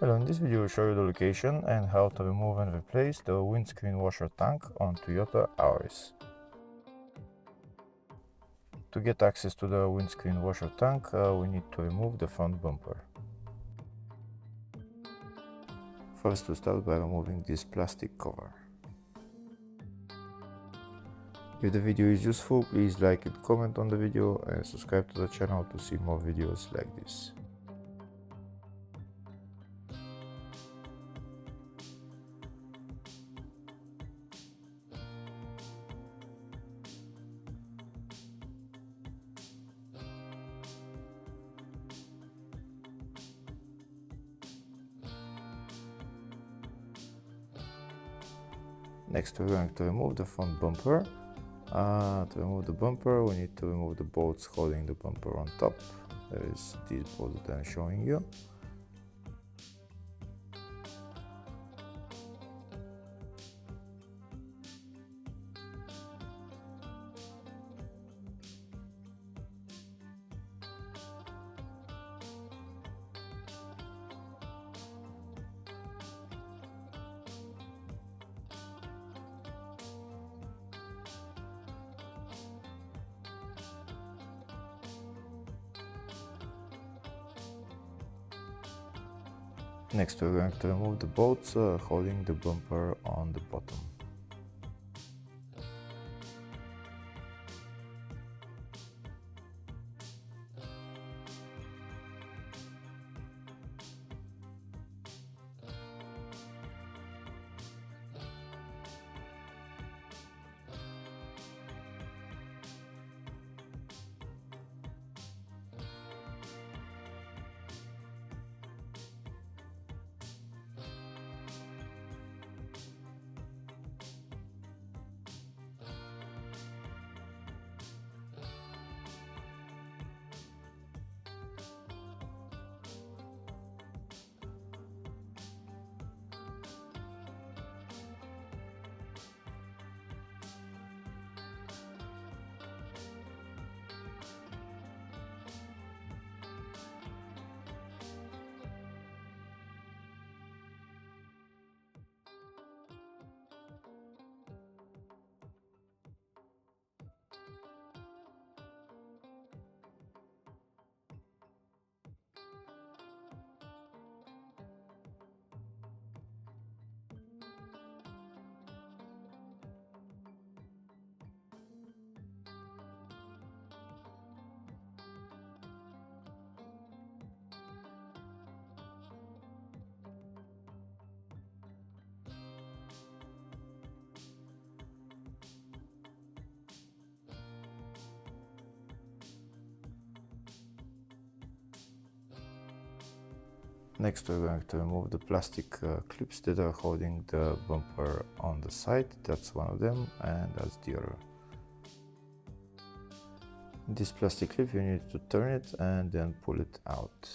Hello, in this video I will show you the location and how to remove and replace the windscreen washer tank on Toyota Auris. To get access to the windscreen washer tank, we need to remove the front bumper. First, we start by removing this plastic cover. If the video is useful, please like and comment on the video and subscribe to the channel to see more videos like this. Next, we're going to remove the front bumper. To remove the bumper, we need to remove the bolts holding the bumper on top. There is these bolts that I'm showing you. Next, we're going to remove the bolts holding the bumper on the bottom. Next, we're going to remove the plastic clips that are holding the bumper on the side. That's one of them, and that's the other. This plastic clip, you need to turn it and then pull it out.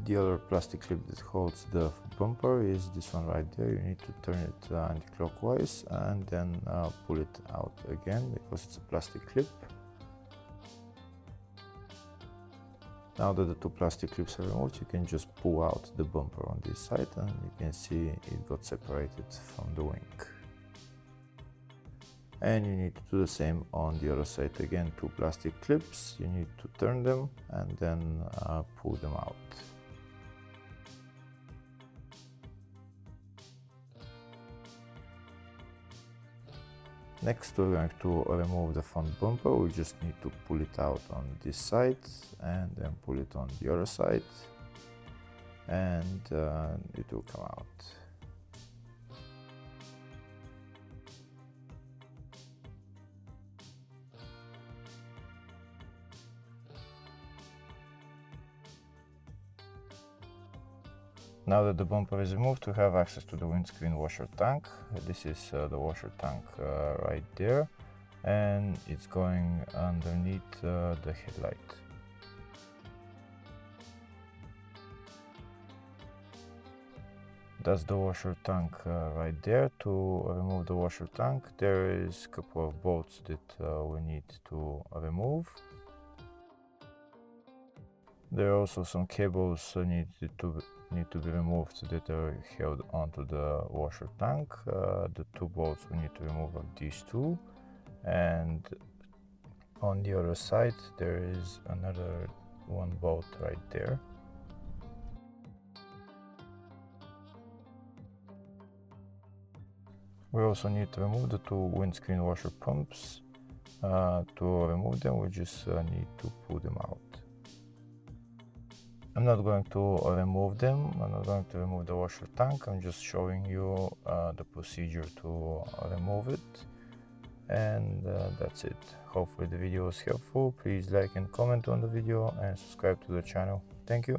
The other plastic clip that holds the bumper is this one right there. You need to turn it anti-clockwise and then pull it out again because it's a plastic clip. Now that the two plastic clips are removed, you can just pull out the bumper on this side and you can see it got separated from the wing. And you need to do the same on the other side. Again, two plastic clips, you need to turn them and then pull them out. Next, we're going to remove the front bumper. We just need to pull it out on this side and then pull it on the other side, and it will come out. Now that the bumper is removed, we have access to the windscreen washer tank. This is the washer tank right there, and it's going underneath the headlight. that's the washer tank right there. To remove the washer tank, there is a couple of bolts that we need to remove. There are also some cables need to be removed that are held onto the washer tank. The two bolts we need to remove are these two, and on the other side there is another one bolt right there. We also need to remove the two windscreen washer pumps. To remove them, we just need to pull them out. I'm not going to remove them. I'm not going to remove the washer tank. I'm just showing you the procedure to remove it. And that's it. Hopefully the video was helpful. Please like and comment on the video and subscribe to the channel. Thank you.